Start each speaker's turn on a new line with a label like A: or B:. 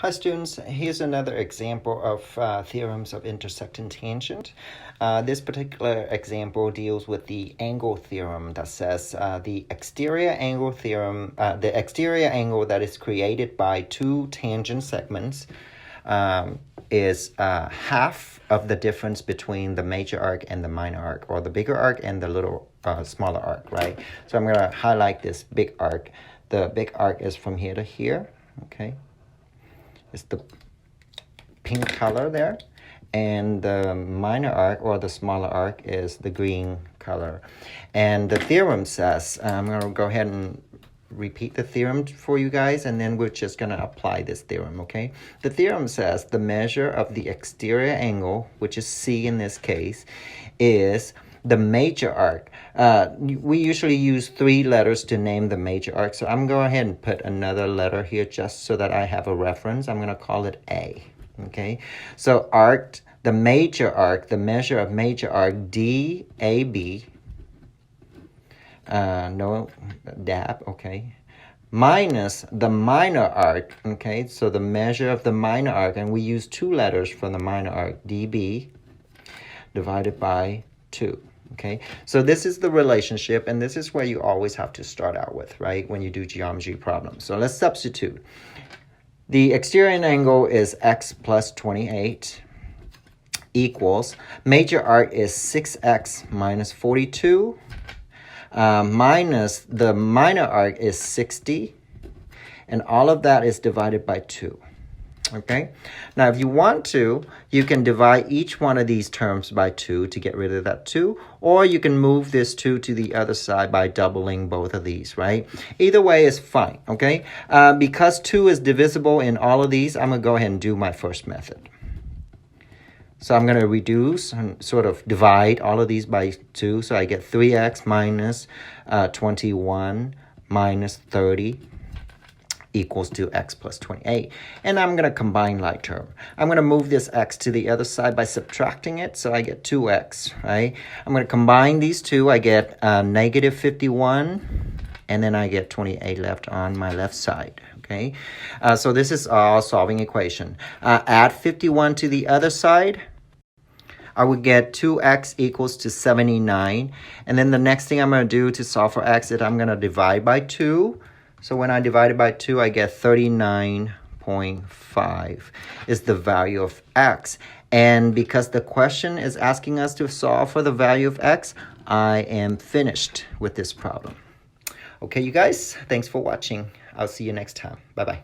A: Hi students, here's another example of theorems of intersecting tangent. This particular example deals with the angle theorem that says the exterior angle that is created by two tangent segments is half of the difference between the major arc and the minor arc, or the bigger arc and the little smaller arc, right? So I'm going to highlight this big arc. The big arc is from here to here, okay? It's the pink color there, and the minor arc or the smaller arc is the green color. And the theorem says, I'm going to go ahead and repeat the theorem for you guys, and then we're just going to apply this theorem, okay? The theorem says the measure of the exterior angle, which is C in this case, is the major arc. We usually use 3 letters to name the major arc, so I'm going to go ahead and put another letter here just so that I have a reference. I'm going to call it A, okay? So arc, the major arc, the measure of major arc, DAB, no dab, okay, minus the minor arc, okay? So the measure of the minor arc, and we use 2 letters for the minor arc, DB, divided by 2. Okay, so this is the relationship, and this is where you always have to start out with, right, when you do geometry problems. So let's substitute. The exterior angle is x plus 28 equals, major arc is 6x minus 42, minus the minor arc is 60, and all of that is divided by 2. Okay, now if you want to, you can divide each one of these terms by 2 to get rid of that 2, or you can move this 2 to the other side by doubling both of these, right? Either way is fine, okay? Because 2 is divisible in all of these, I'm going to go ahead and do my first method. So I'm going to reduce and sort of divide all of these by 2, so I get 3x minus 21 minus 30 equals to x plus 28. And I'm going to combine like term. I'm going to move this x to the other side by subtracting it, so I get 2x, right? I'm going to combine these two. I get negative 51, and then I get 28 left on my left side, okay? So this is our solving equation. Add 51 to the other side. I would get 2x equals to 79. And then the next thing I'm going to do to solve for x is I'm going to divide by 2. So when I divide it by 2, I get 39.5 is the value of x. And because the question is asking us to solve for the value of x, I am finished with this problem. Okay, you guys, thanks for watching. I'll see you next time. Bye-bye.